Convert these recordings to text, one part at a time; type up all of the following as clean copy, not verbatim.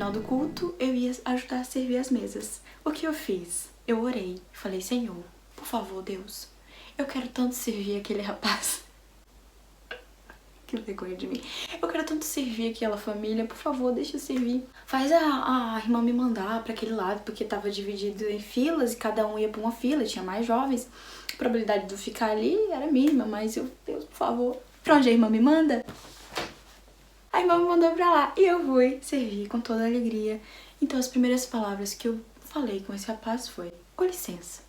final do culto, eu ia ajudar a servir as mesas. O que eu fiz? Eu orei, falei, Senhor, por favor, Deus, eu quero tanto servir aquele rapaz. Que vergonha de mim. Eu quero tanto servir aquela família, por favor, deixa eu servir. Faz a irmã me mandar pra aquele lado, porque tava dividido em filas e cada um ia pra uma fila, tinha mais jovens. A probabilidade de eu ficar ali era mínima, mas eu, Deus, por favor, pra onde a irmã me manda? A irmã me mandou pra lá e eu fui servir com toda a alegria. Então as primeiras palavras que eu falei com esse rapaz foi, com licença.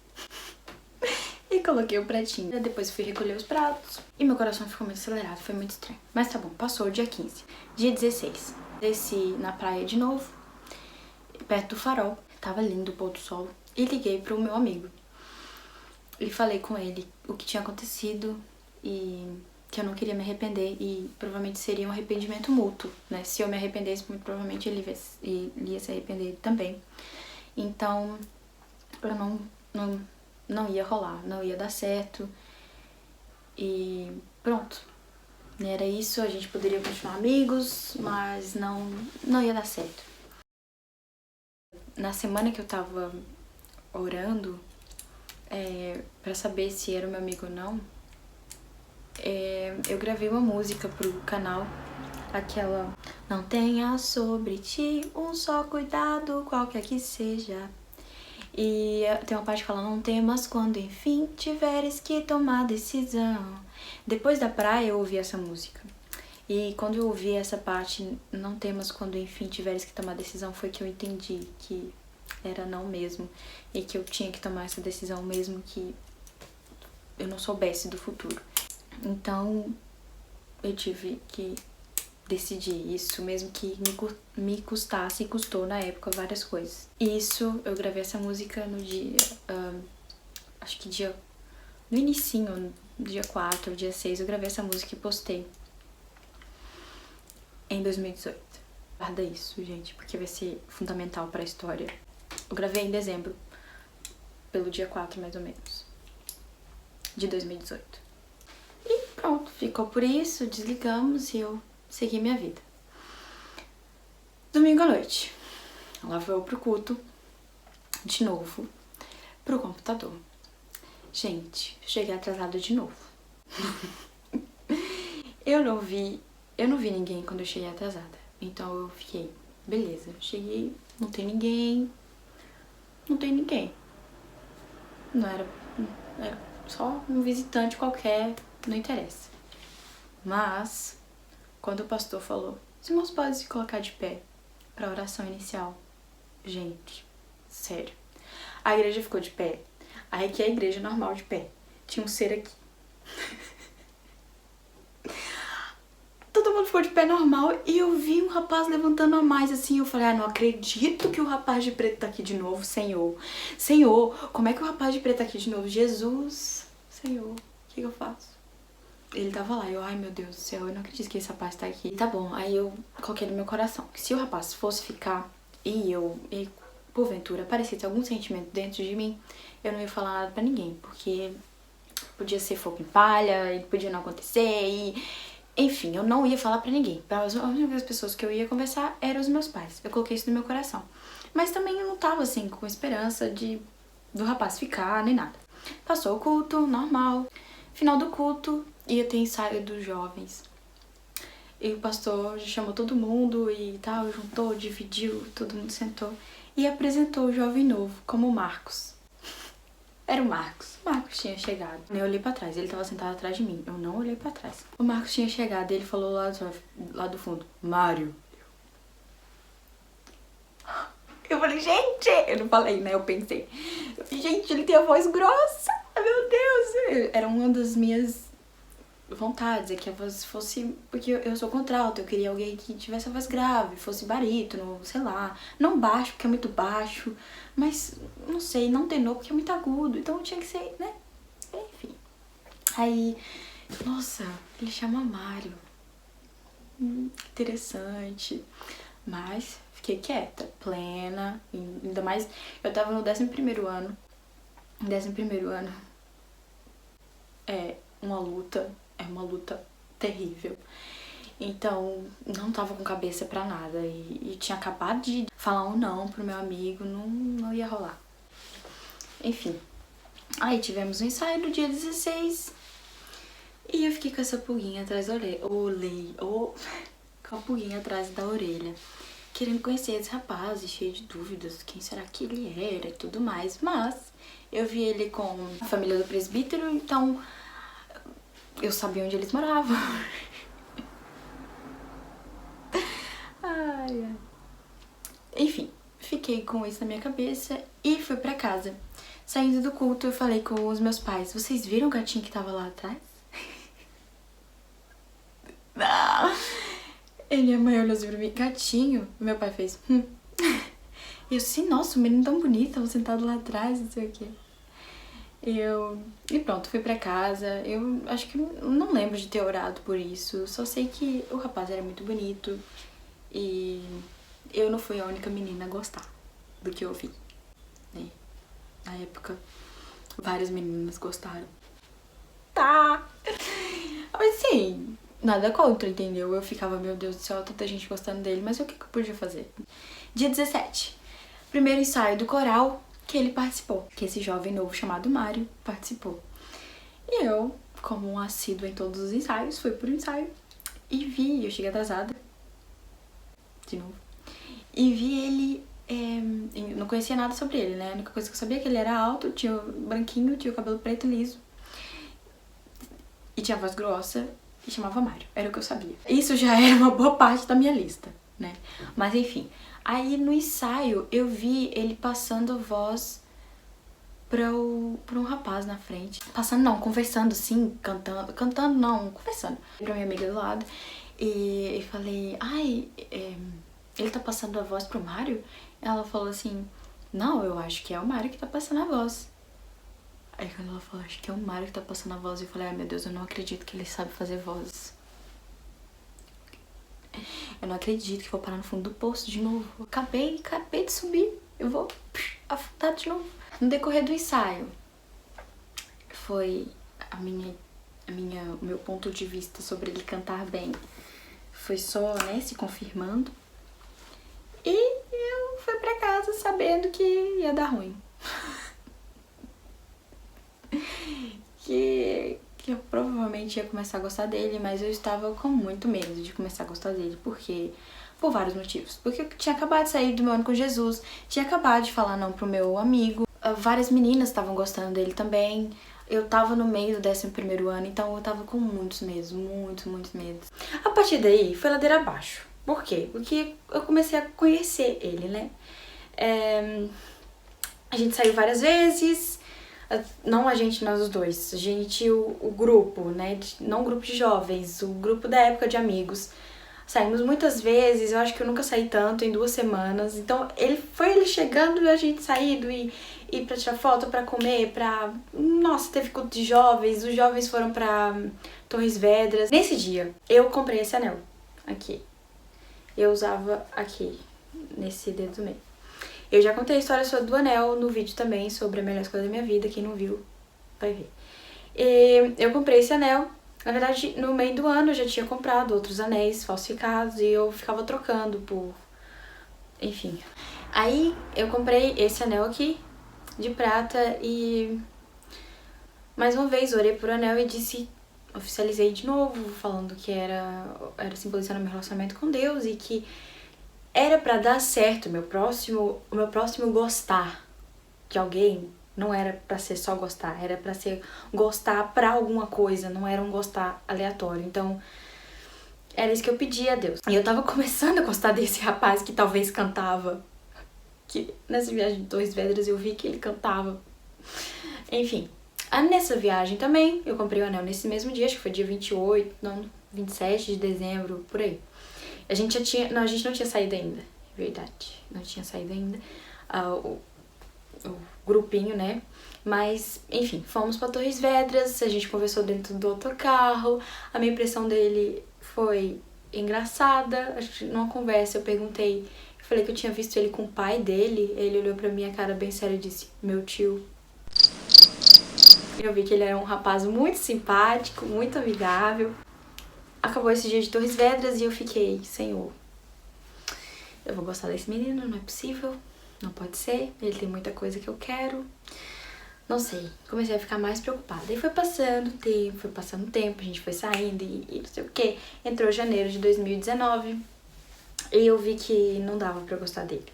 E coloquei o pratinho. Depois fui recolher os pratos e meu coração ficou muito acelerado, foi muito estranho. Mas tá bom, passou o dia 15. Dia 16, desci na praia de novo, perto do farol. Tava lindo o pôr do sol. E liguei pro meu amigo. E falei com ele o que tinha acontecido e que eu não queria me arrepender. E provavelmente seria um arrependimento mútuo, né? Se eu me arrependesse, muito provavelmente ele ia se arrepender também. Então, eu não ia rolar, não ia dar certo. E pronto. Era isso, a gente poderia continuar amigos, mas não ia dar certo. Na semana que eu tava orando, pra saber se era o meu amigo ou não, eu gravei uma música pro canal, aquela não tenha sobre ti um só cuidado, qualquer que seja. E tem uma parte que fala, não temas quando enfim tiveres que tomar decisão. Depois da praia eu ouvi essa música. E quando eu ouvi essa parte, não temas quando enfim tiveres que tomar decisão, foi que eu entendi que era não mesmo. E que eu tinha que tomar essa decisão mesmo que eu não soubesse do futuro. Então eu tive que decidir isso, mesmo que me custasse, e custou na época várias coisas. Isso, eu gravei essa música no dia, acho que no inicinho, dia 4, dia 6, eu gravei essa música e postei em 2018. Guarda isso, gente, porque vai ser fundamental pra história. Eu gravei em dezembro, pelo dia 4, mais ou menos, de 2018. E pronto, ficou por isso, desligamos e eu segui minha vida. Domingo à noite, lá vou pro culto, de novo, pro computador. Gente, cheguei atrasada de novo. Eu não vi ninguém quando eu cheguei atrasada. Então eu fiquei, beleza, cheguei, não tem ninguém. Não era só um visitante qualquer, não interessa. Mas, quando o pastor falou, os irmãos podem se colocar de pé pra oração inicial. Gente, sério. A igreja ficou de pé. Aí que é a igreja normal de pé. Tinha um ser aqui. Todo mundo ficou de pé normal e eu vi um rapaz levantando a mais assim. Eu falei, não acredito que o rapaz de preto tá aqui de novo, Senhor. Senhor, como é que o rapaz de preto tá aqui de novo? Jesus, Senhor, o que eu faço? Ele tava lá, ai meu Deus do céu, eu não acredito que esse rapaz tá aqui. Tá bom, aí eu coloquei no meu coração que se o rapaz fosse ficar e porventura aparecesse algum sentimento dentro de mim, eu não ia falar nada pra ninguém, porque podia ser fogo em palha, e podia não acontecer, e enfim, eu não ia falar pra ninguém. As únicas pessoas que eu ia conversar eram os meus pais. Eu coloquei isso no meu coração. Mas também eu não tava assim com esperança do rapaz ficar, nem nada. Passou o culto, normal. Final do culto, ia ter ensaio dos jovens. E o pastor chamou todo mundo e tal, juntou, dividiu, todo mundo sentou. E apresentou o jovem novo como Marcos. Era o Marcos. O Marcos tinha chegado. Eu olhei pra trás, ele tava sentado atrás de mim. Eu não olhei pra trás. O Marcos tinha chegado e ele falou lá do fundo, Mário. Eu falei, gente! Eu não falei, né? Eu pensei. Gente, ele tem a voz grossa. Meu Deus! Era uma das minhas vontades, é que a voz fosse... Porque eu sou contralto, eu queria alguém que tivesse a voz grave, fosse barítono, sei lá. Não baixo, porque é muito baixo. Mas, não sei, não tenor, porque é muito agudo. Então tinha que ser, né? Enfim. Aí, nossa, ele chama Mário. Interessante. Mas fiquei quieta, plena. Ainda mais, eu tava no 11º ano. 11º ano é uma luta terrível. Então, não tava com cabeça pra nada. E tinha acabado de falar um não pro meu amigo, não ia rolar. Enfim, aí tivemos um ensaio no dia 16 e eu fiquei com essa pulguinha atrás da orelha. Com a pulguinha atrás da orelha. Querendo conhecer esse rapaz, cheio de dúvidas, quem será que ele era e tudo mais. Mas eu vi ele com a família do presbítero, então eu sabia onde eles moravam. Ai, ai. Enfim, fiquei com isso na minha cabeça e fui pra casa. Saindo do culto, eu falei com os meus pais: vocês viram o gatinho que tava lá atrás? Não. E minha mãe olhou assim pra mim: gatinho? Meu pai fez: E eu assim: nossa, um menino tão bonito, tava sentado lá atrás, não sei o quê. E pronto, fui pra casa. Eu acho que não lembro de ter orado por isso. Só sei que o rapaz era muito bonito e eu não fui a única menina a gostar do que eu vi, né? Na época, várias meninas gostaram. Tá! Mas sim, nada contra, entendeu? Eu ficava: meu Deus do céu, tanta gente gostando dele, mas o que eu podia fazer? Dia 17, primeiro ensaio do coral que ele participou, que esse jovem novo chamado Mário participou. E eu, como um assíduo em todos os ensaios, fui pro ensaio e vi, eu cheguei atrasada, de novo, e vi ele, eu não conhecia nada sobre ele, né? A única coisa que eu sabia é que ele era alto, tinha branquinho, tinha o cabelo preto liso e tinha voz grossa e chamava Mário, era o que eu sabia. Isso já era uma boa parte da minha lista, né? Mas enfim, aí no ensaio eu vi ele passando a voz pra um rapaz na frente. Passando não, conversando assim, cantando. Cantando não, conversando. Pra minha amiga do lado. E falei: ai, ele tá passando a voz pro Mário? Ela falou assim: não, eu acho que é o Mário que tá passando a voz. Aí quando ela falou: acho que é o Mário que tá passando a voz, eu falei: ai meu Deus, eu não acredito que ele sabe fazer vozes. Eu não acredito que vou parar no fundo do poço de novo. Eu acabei de subir. Eu vou afundar de novo. No decorrer do ensaio, foi o meu ponto de vista sobre ele cantar bem. Foi só, né, se confirmando. E eu fui pra casa sabendo que ia dar ruim. que eu provavelmente ia começar a gostar dele, mas eu estava com muito medo de começar a gostar dele, por vários motivos. Porque eu tinha acabado de sair do meu ano com Jesus, tinha acabado de falar não pro meu amigo, várias meninas estavam gostando dele também, eu tava no meio do 11º ano, então eu tava com muitos medos, muitos medos. A partir daí, foi ladeira abaixo. Por quê? Porque eu comecei a conhecer ele, né? A gente saiu várias vezes, não a gente, nós os dois, a gente, o grupo, né? Não o grupo de jovens, o grupo da época de amigos. Saímos muitas vezes, eu acho que eu nunca saí tanto em 2 semanas. Então, ele chegando e a gente saindo e pra tirar foto, pra comer, Nossa, teve culto de jovens, os jovens foram pra Torres Vedras. Nesse dia, eu comprei esse anel aqui. Eu usava aqui, nesse dedo do meio. Eu já contei a história sobre do anel no vídeo também, sobre a melhor escolha da minha vida. Quem não viu, vai ver. E eu comprei esse anel. Na verdade, no meio do ano eu já tinha comprado outros anéis falsificados e eu ficava trocando por... Enfim. Aí eu comprei esse anel aqui, de prata, e... mais uma vez orei por anel e disse... Oficializei de novo, falando que era simbolizando meu relacionamento com Deus e que era pra dar certo o meu próximo gostar de alguém. Não era pra ser só gostar, era pra ser gostar pra alguma coisa, não era um gostar aleatório. Então, era isso que eu pedia a Deus. E eu tava começando a gostar desse rapaz que talvez cantava. Que nessa viagem de Torres Vedras eu vi que ele cantava. Enfim, nessa viagem também, eu comprei o anel nesse mesmo dia, acho que foi dia 27 de dezembro, por aí. A gente não tinha saído ainda, é verdade, não tinha saído ainda. O grupinho, né? Mas, enfim, fomos pra Torres Vedras, a gente conversou dentro do autocarro, a minha impressão dele foi engraçada. Acho que numa conversa eu falei que eu tinha visto ele com o pai dele, ele olhou pra minha cara bem sério e disse: meu tio. Eu vi que ele era um rapaz muito simpático, muito amigável. acabou esse dia de Torres Vedras e eu fiquei, Senhor, eu vou gostar desse menino, não é possível, não pode ser, ele tem muita coisa que eu quero, não sei. Comecei a ficar mais preocupada. E foi passando o tempo, a gente foi saindo e não sei o que. Entrou janeiro de 2019 e eu vi que não dava pra eu gostar dele.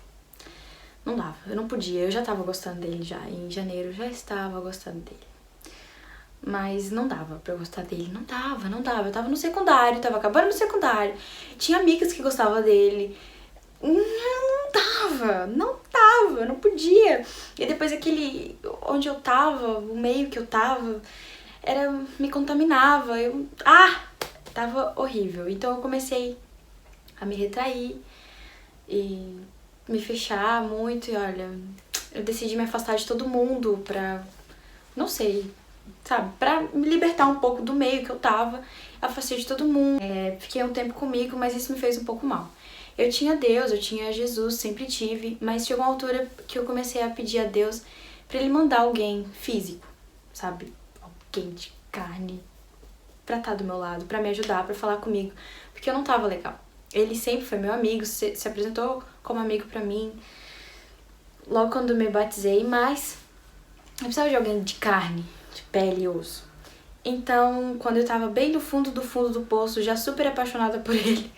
Não dava, eu não podia, eu já tava gostando dele já, em janeiro eu já estava gostando dele. Mas não dava pra eu gostar dele, não dava. Eu tava no secundário, tava acabando no secundário. Tinha amigas que gostavam dele. Não dava, eu não podia. E depois aquele, onde eu tava, o meio que eu tava, me contaminava. Tava horrível. Então eu comecei a me retrair e me fechar muito. E olha, eu decidi me afastar de todo mundo pra, não sei, sabe, pra me libertar um pouco do meio que eu tava. Afastei de todo mundo, fiquei um tempo comigo, mas isso me fez um pouco mal. Eu tinha Deus, eu tinha Jesus, sempre tive, mas chegou uma altura que eu comecei a pedir a Deus pra Ele mandar alguém físico, sabe? Alguém de carne pra estar do meu lado, pra me ajudar, pra falar comigo, porque eu não tava legal. Ele sempre foi meu amigo, se apresentou como amigo pra mim, logo quando eu me batizei, mas eu precisava de alguém de carne, de pele e osso. Então, quando eu tava bem no fundo do poço, já super apaixonada por ele,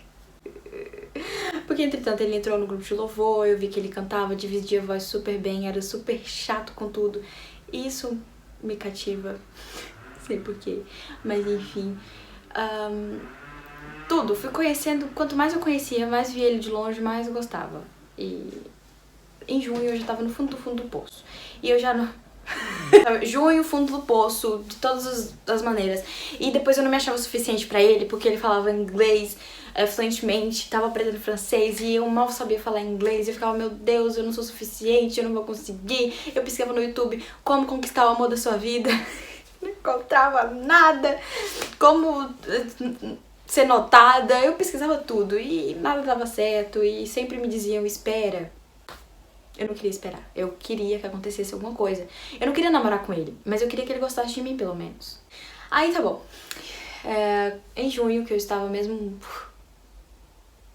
porque, entretanto, ele entrou no grupo de louvor, eu vi que ele cantava, dividia a voz super bem, era super chato com tudo. E isso me cativa, não sei porquê, mas enfim. Tudo, fui conhecendo, quanto mais eu conhecia, mais via ele de longe, mais eu gostava. E em junho eu já tava no fundo do poço. E eu já não... Junho, fundo do poço, de todas as maneiras. E depois eu não me achava suficiente pra ele, porque ele falava inglês fluentemente, tava aprendendo francês e eu mal sabia falar inglês. E eu ficava, meu Deus, eu não sou suficiente, eu não vou conseguir. Eu pesquisava no YouTube como conquistar o amor da sua vida. Não encontrava nada. Como ser notada. Eu pesquisava tudo e nada dava certo. E sempre me diziam, espera. Eu não queria esperar, eu queria que acontecesse alguma coisa. Eu não queria namorar com ele, mas eu queria que ele gostasse de mim, pelo menos. Aí tá bom. Em junho, que eu estava mesmo...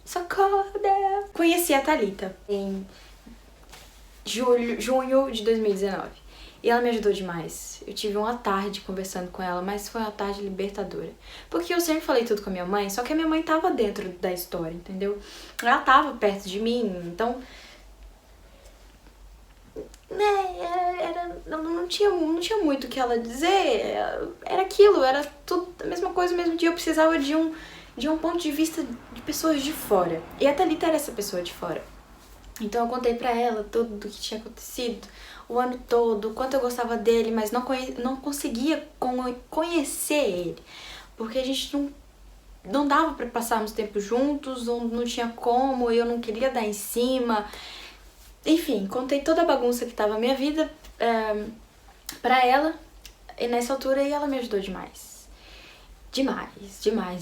Socorro! Conheci a Thalita em junho de 2019. E ela me ajudou demais. Eu tive uma tarde conversando com ela, mas foi uma tarde libertadora. Porque eu sempre falei tudo com a minha mãe, só que a minha mãe tava dentro da história, entendeu? Ela tava perto de mim, então... não tinha muito o que ela dizer, era aquilo, era tudo a mesma coisa no mesmo dia. Eu precisava de um ponto de vista de pessoas de fora, e a Thalita era essa pessoa de fora. Então eu contei pra ela tudo do que tinha acontecido, o ano todo, o quanto eu gostava dele, mas não conseguia conhecer ele, porque a gente não dava pra passarmos tempo juntos, não tinha como, eu não queria dar em cima. Enfim, contei toda a bagunça que tava na minha vida pra ela, e nessa altura ela me ajudou demais. Demais.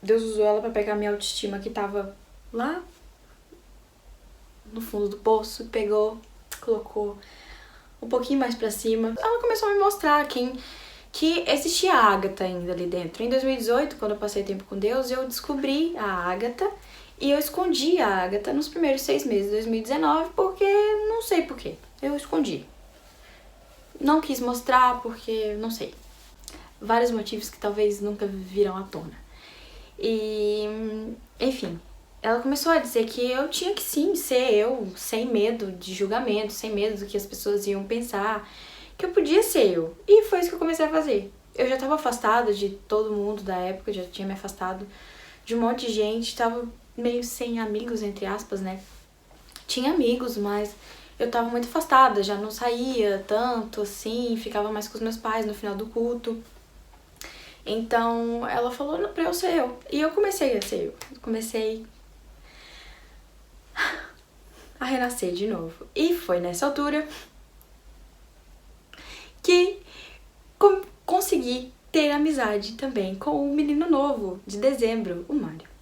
Deus usou ela pra pegar minha autoestima que tava lá no fundo do poço, pegou, colocou um pouquinho mais pra cima. Ela começou a me mostrar que existia a Agatha ainda ali dentro. Em 2018, quando eu passei tempo com Deus, eu descobri a Agatha. E eu escondi a Agatha nos primeiros 6 meses de 2019, porque não sei porquê. Eu escondi. Não quis mostrar porque, não sei. Vários motivos que talvez nunca virão à tona. E, enfim, ela começou a dizer que eu tinha que sim ser eu, sem medo de julgamento, sem medo do que as pessoas iam pensar, que eu podia ser eu. E foi isso que eu comecei a fazer. Eu já estava afastada de todo mundo da época, já tinha me afastado de um monte de gente, tava meio sem amigos, entre aspas, né? Tinha amigos, mas eu tava muito afastada, já não saía tanto assim, ficava mais com os meus pais no final do culto. Então ela falou pra eu ser eu. E eu comecei a ser eu. Comecei a renascer de novo. E foi nessa altura que consegui ter amizade também com o menino novo de dezembro, o Mário.